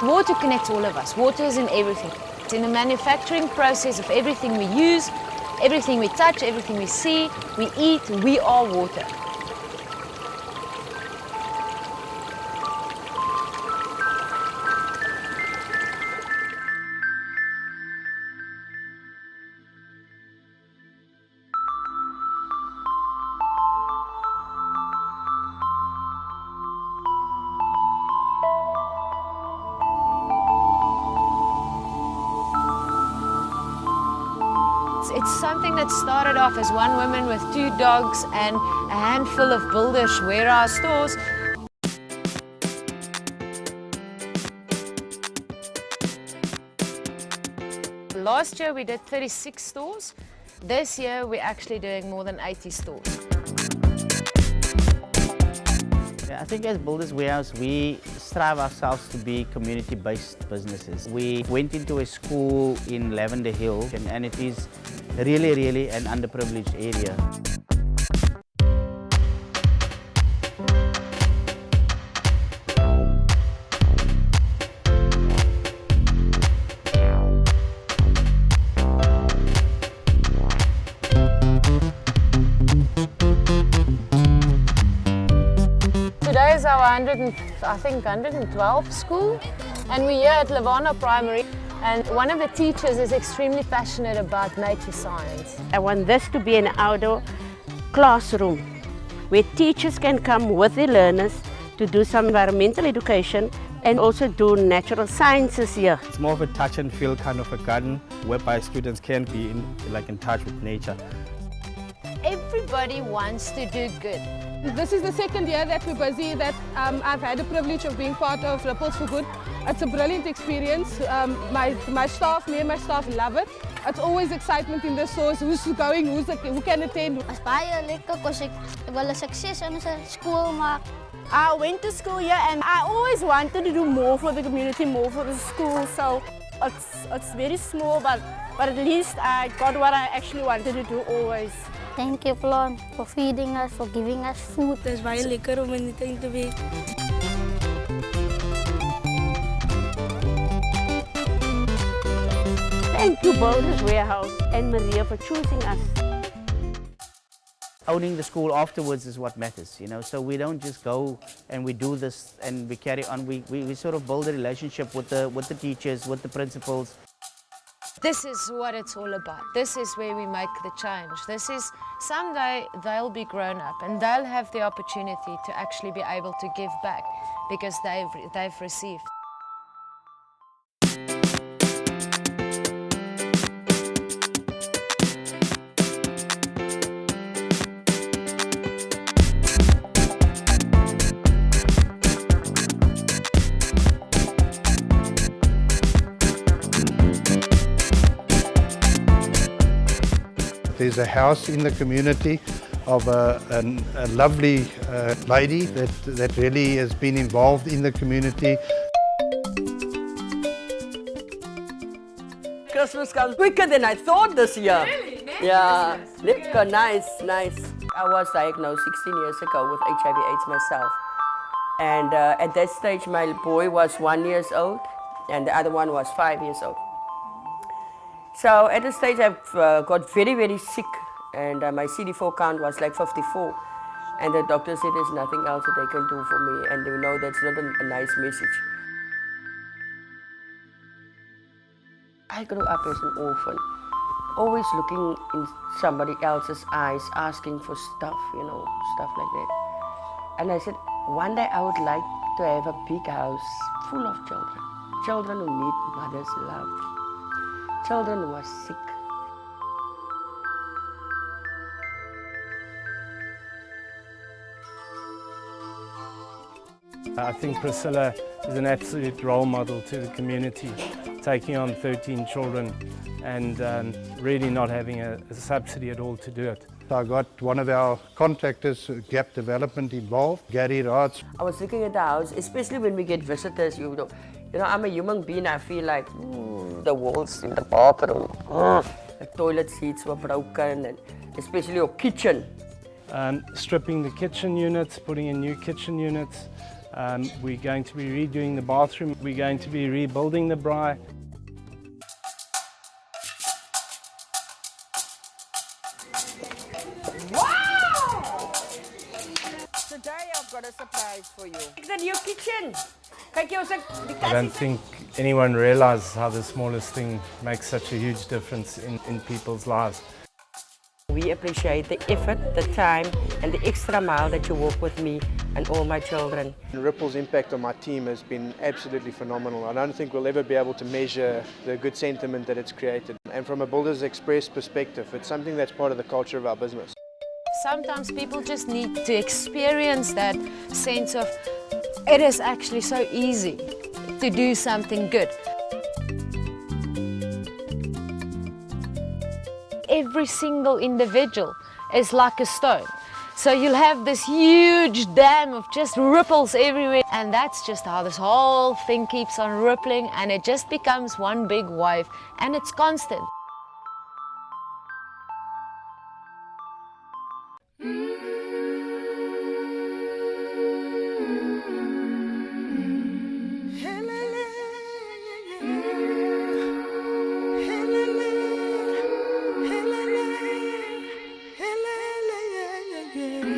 Water connects all of us. Water is in everything. It's in the manufacturing process of everything we use, everything we touch, everything we see, we eat, we are water. It's something that started off as one woman with 2 dogs and a handful of builders warehouse stores. Last year we did 36 stores. This year we're actually doing more than 80 stores. I think as Builders Warehouse, we strive ourselves to be community-based businesses. We went into a school in Lavender Hill, and it is really an underprivileged area. Today is our 112th school, and we're here at Lavana Primary. And one of the teachers is extremely passionate about nature science. I want this to be an outdoor classroom where teachers can come with the learners to do some environmental education and also do natural sciences here. It's more of a touch and feel kind of a garden whereby students can be in touch with nature. Everybody wants to do good. This is the second year that we're busy, that I've had the privilege of being part of Ripples for Good. It's a brilliant experience. My staff, me and my staff love it. It's always excitement in the stores. Who's going, who can attend. It's baie lekker because ek wil 'n sukses in my school maak. I went to school here and I always wanted to do more for the community, more for the school. So it's very small, but at least I got what I actually wanted to do always. Thank you, Plan, for feeding us, for giving us food. It's baie lekker om in die tuin te wees. Thank you, Builders Warehouse and Maria, for choosing us. Owning the school afterwards is what matters, so we don't just go and we do this and we carry on. We sort of build a relationship with the teachers, with the principals. This is what it's all about. This is where we make the change. This is, someday they'll be grown up and they'll have the opportunity to actually be able to give back because they've received. There's a house in the community of a lovely lady that really has been involved in the community. Christmas comes quicker than I thought this year. Really? Yeah, lekker, nice. I was diagnosed 16 years ago with HIV/AIDS myself. And at that stage, my boy was 1 year old and the other one was 5 years old. So at the stage I got very sick, and my CD4 count was like 54, and the doctor said there's nothing else that they can do for me, and they know that's not a nice message. I grew up as an orphan, always looking in somebody else's eyes, asking for stuff, stuff like that. And I said, one day I would like to have a big house full of children who need mother's love. Children who are sick. I think Priscilla is an absolute role model to the community, taking on 13 children and really not having a subsidy at all to do it. I got one of our contractors, Gap Development, involved, Gary Raats. I was looking at the house, especially when we get visitors, I'm a human being, I feel like, the walls in the bathroom, the toilet seats were broken, and especially your kitchen. Stripping the kitchen units, putting in new kitchen units, We're going to be redoing the bathroom. We're going to be rebuilding the braai. Today I've got a surprise for you. The new kitchen. Kyk jy ons I don't think anyone realizes how the smallest thing makes such a huge difference in people's lives. We appreciate the effort, the time and the extra mile that you walk with me and all my children. Ripple's impact on my team has been absolutely phenomenal. I don't think we'll ever be able to measure the good sentiment that it's created. And from a Builders Express perspective, it's something that's part of the culture of our business. Sometimes people just need to experience that sense of it is actually so easy to do something good. Every single individual is like a stone. So you'll have this huge dam of just ripples everywhere, and that's just how this whole thing keeps on rippling, and it just becomes one big wave, and it's constant. Yeah.